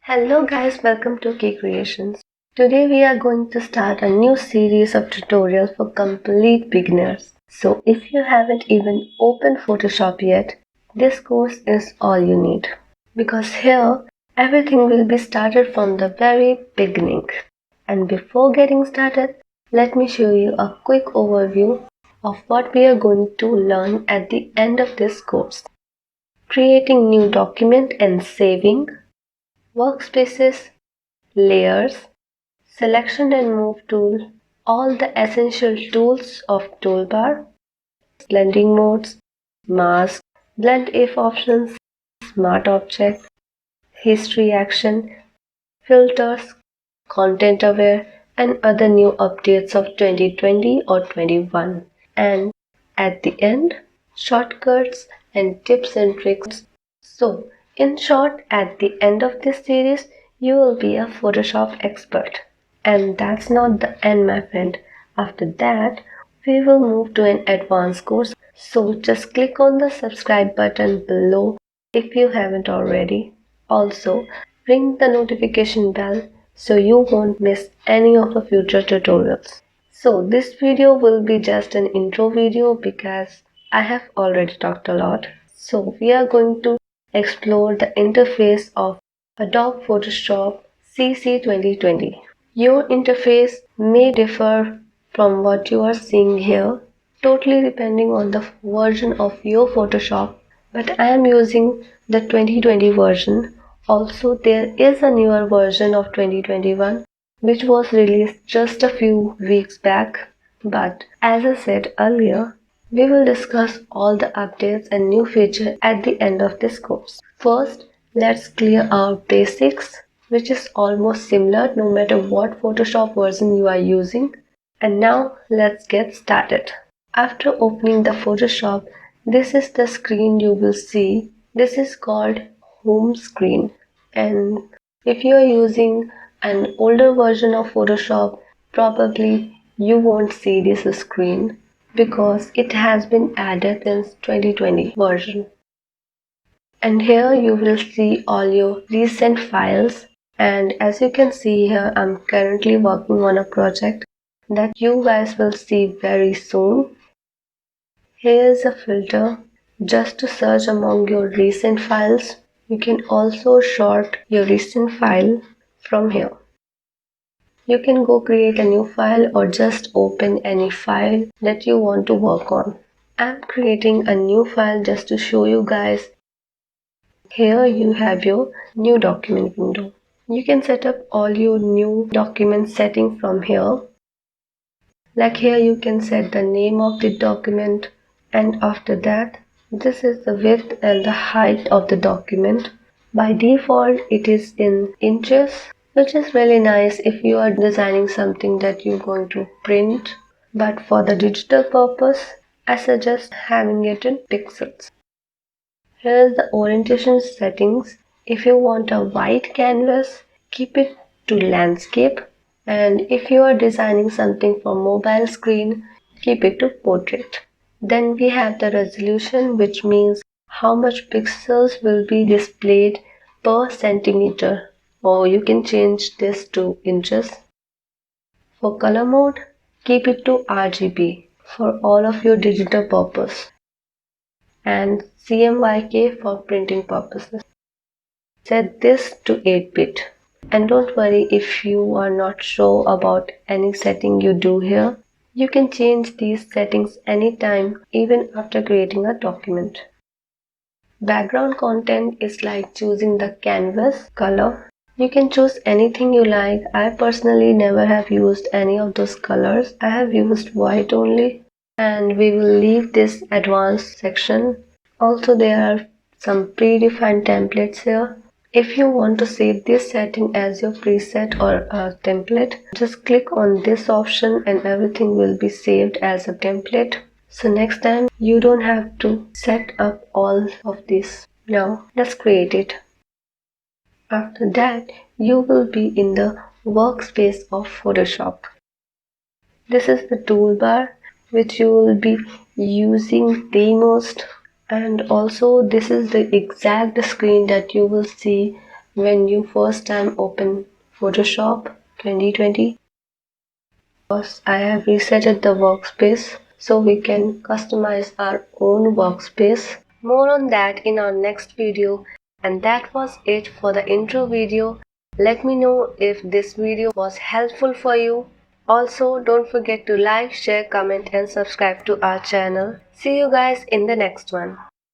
Hello guys, welcome to Key Creations. Today we are going to start a new series of tutorials for complete beginners. So if you haven't even opened Photoshop yet, this course is all you need. Because here, everything will be started from the very beginning. And before getting started, let me show you a quick overview of what we are going to learn at the end of this course. Creating new document and saving, workspaces, layers, selection and move tool, all the essential tools of toolbar, blending modes, mask, blend if options, smart object, history action, filters, content aware, and other new updates of 2020 or 21. And at the end, shortcuts and tips and tricks. So, in short, at the end of this series, you will be a Photoshop expert. And that's not the end, my friend. After that, we will move to an advanced course. So just click on the subscribe button below if you haven't already. Also, ring the notification bell so you won't miss any of the future tutorials. So this video will be just an intro video because I have already talked a lot. So we are going to explore the interface of Adobe Photoshop CC 2020. Your interface may differ from what you are seeing here, totally depending on the version of your Photoshop, but I am using the 2020 version. Also, there is a newer version of 2021 which was released just a few weeks back, but as I said earlier, we will discuss all the updates and new features at the end of this course. First, let's clear our basics, which is almost similar no matter what Photoshop version you are using. And now let's get started. After opening the Photoshop, this is the screen you will see. This is called home screen. And if you are using an older version of Photoshop, probably you won't see this screen because it has been added since 2020 version. And here you will see all your recent files, and as you can see here, I'm currently working on a project that you guys will see very soon. Here is a filter just to search among your recent files. You can also sort your recent file from here. You can go create a new file or just open any file that you want to work on. I'm creating a new file just to show you guys. Here you have your new document window. You can set up all your new document settings from here. Like here you can set the name of the document, and after that this is the width and the height of the document. By default it is in inches, which is really nice if you are designing something that you're going to print, but for the digital purpose I suggest having it in pixels. Here is the orientation settings. If you want a white canvas, keep it to landscape, and if you are designing something for mobile screen, keep it to portrait. Then we have the resolution, which means how much pixels will be displayed per centimeter, or you can change this to inches. For color mode, keep it to RGB for all of your digital purpose, and CMYK for printing purposes. Set this to 8-bit. And don't worry if you are not sure about any setting you do here. You can change these settings anytime, even after creating a document. Background content is like choosing the canvas color. You can choose anything you like. I personally never have used any of those colors. I have used white only. And we will leave this advanced section. Also, there are some predefined templates here. If you want to save this setting as your preset or a template, just click on this option and everything will be saved as a template. So next time you don't have to set up all of this. Now let's create it. After that, you will be in the workspace of Photoshop. This is the toolbar which you will be using the most, and also this is the exact screen that you will see when you first time open Photoshop 2020. Because I have resetted the workspace so we can customize our own workspace. More on that in our next video. And that was it for the intro video. Let me know if this video was helpful for you. Also, don't forget to like, share, comment and subscribe to our channel. See you guys in the next one.